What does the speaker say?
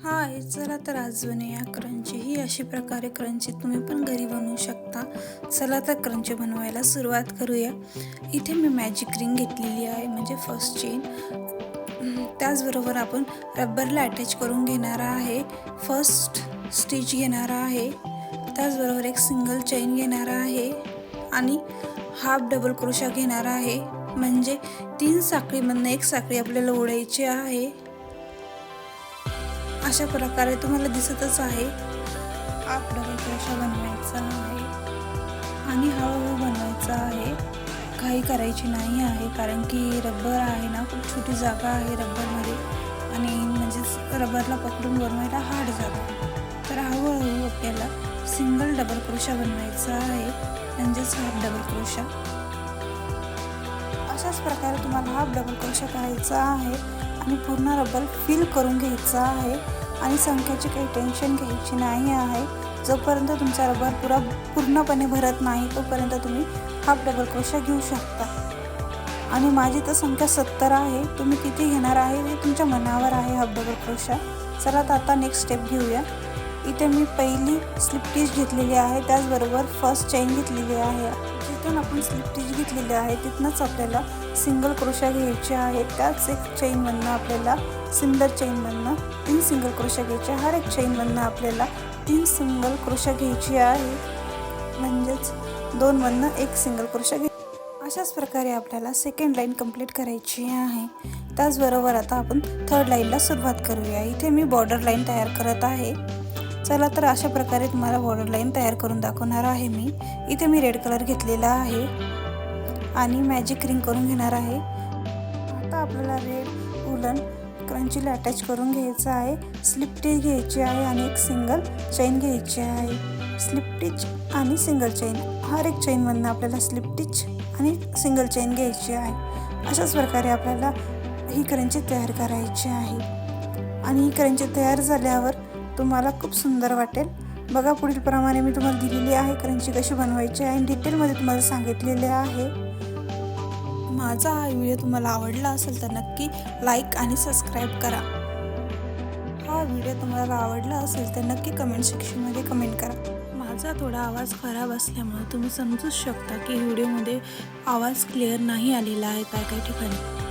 हाय, चला तर आज बनवूया क्रंची. ही अशी प्रकारे क्रंची तुम्ही पण घरी बनवू शकता. चला तर क्रंची बनवायला सुरुवात करूया. इथे मी मॅजिक रिंग घेतलेली आहे, म्हणजे फर्स्ट चेन. त्याचबरोबर आपण रबरला अटॅच करून घेणार आहे. फर्स्ट स्टिच घेणार आहे. त्याचबरोबर एक सिंगल चेन घेणार आहे आणि हाफ डबल क्रोशा घेणार आहे. म्हणजे 3 साखळीमधनं एक साखळी आपल्याला ओढायची आहे. अशा प्रकारे तुम्हाला दिसतच आहे. हाफ डबल क्रोशा बनवायचा आहे आणि हळूहळू बनवायचा आहे. घाई करायची नाही आहे, कारण की रबर आहे ना, खूप छोटी जागा आहे रबरमध्ये आणि म्हणजेच रबरला पकडून बनवायला हार्ड जातं. तर हळूहळू आपल्याला सिंगल डबल क्रोशा बनवायचा आहे, म्हणजेच हाफ डबल क्रोशा. अशाच प्रकारे तुम्हाला हाफ डबल क्रोशा करायचा आहे आणि पूर्ण रबर फिल करून घ्यायचा आहे आणि संख्येची काही टेन्शन घ्यायची नाही आहे. जोपर्यंत तुमचा रबर पूर्णपणे भरत नाही तोपर्यंत तुम्ही हाफ डबल क्रोशा घेऊ शकता. आणि माझी तर संख्या 70 आहे. तुम्ही किती घेणार आहे ते तुमच्या मनावर आहे हाफ डबल क्रोशा. चला तर आता नेक्स्ट स्टेप घेऊया. इथे मी पहिली स्लिप टिच घेतलेली आहे, त्याचबरोबर फर्स्ट चेन घेतलेली आहे. जिथून आपण स्लिप टिच घेतलेली आहे तिथूनच आपल्याला सिंगल क्रोशा घ्यायचे आहे. त्याच एक चेनमधनं आपल्याला सिंगल चेनमधनं 3 सिंगल क्रोशा घ्यायचे. हर एक चेनमधनं आपल्याला 3 सिंगल क्रोशा घ्यायची आहे, म्हणजेच 2 मधनं 1 सिंगल क्रोशा घ्यायची. अशाच प्रकारे आपल्याला सेकंड लाईन कंप्लीट करायची आहे. त्याचबरोबर आता आपण थर्ड लाईनला सुरुवात करूया. इथे मी बॉर्डर लाईन तयार करत आहे. चला तर अशा प्रकारे तुम्हाला बॉर्डर लाईन तयार करून दाखवणार आहे मी. इथे मी रेड कलर घेतलेला आहे आणि मॅजिक रिंग करून घेणार आहे. आता आपल्याला रेड वूलन क्रंचीला अटॅच करून घ्यायचं आहे. स्लिप टिच घ्यायची आहे आणि एक सिंगल चेन घ्यायची आहे. स्लिप टिच आणि सिंगल चेन, हर एक चेनमधनं आपल्याला स्लिप टिच आणि सिंगल चेन घ्यायची आहे. अशाच प्रकारे आपल्याला ही क्रंची तयार करायची आहे आणि ही क्रंची तयार झाल्यावर तुम्हाला खूप सुंदर वाटेल. बघा, पुढील प्रमाणे मी तुम्हाला दिलेली आहे क्रंची कशी बनवायची आहे आणि डिटेलमध्ये तुम्हाला सांगितलेले आहे. माझा हा व्हिडिओ तुम्हाला आवडला असेल तर नक्की लाईक आणि सबस्क्राईब करा. हा व्हिडिओ तुम्हाला आवडला असेल तर नक्की कमेंट सेक्शनमध्ये कमेंट करा. माझा थोडा आवाज खराब असल्यामुळे तुम्ही समजूच शकता की व्हिडिओमध्ये आवाज क्लिअर नाही आलेला आहे काही ठिकाणी.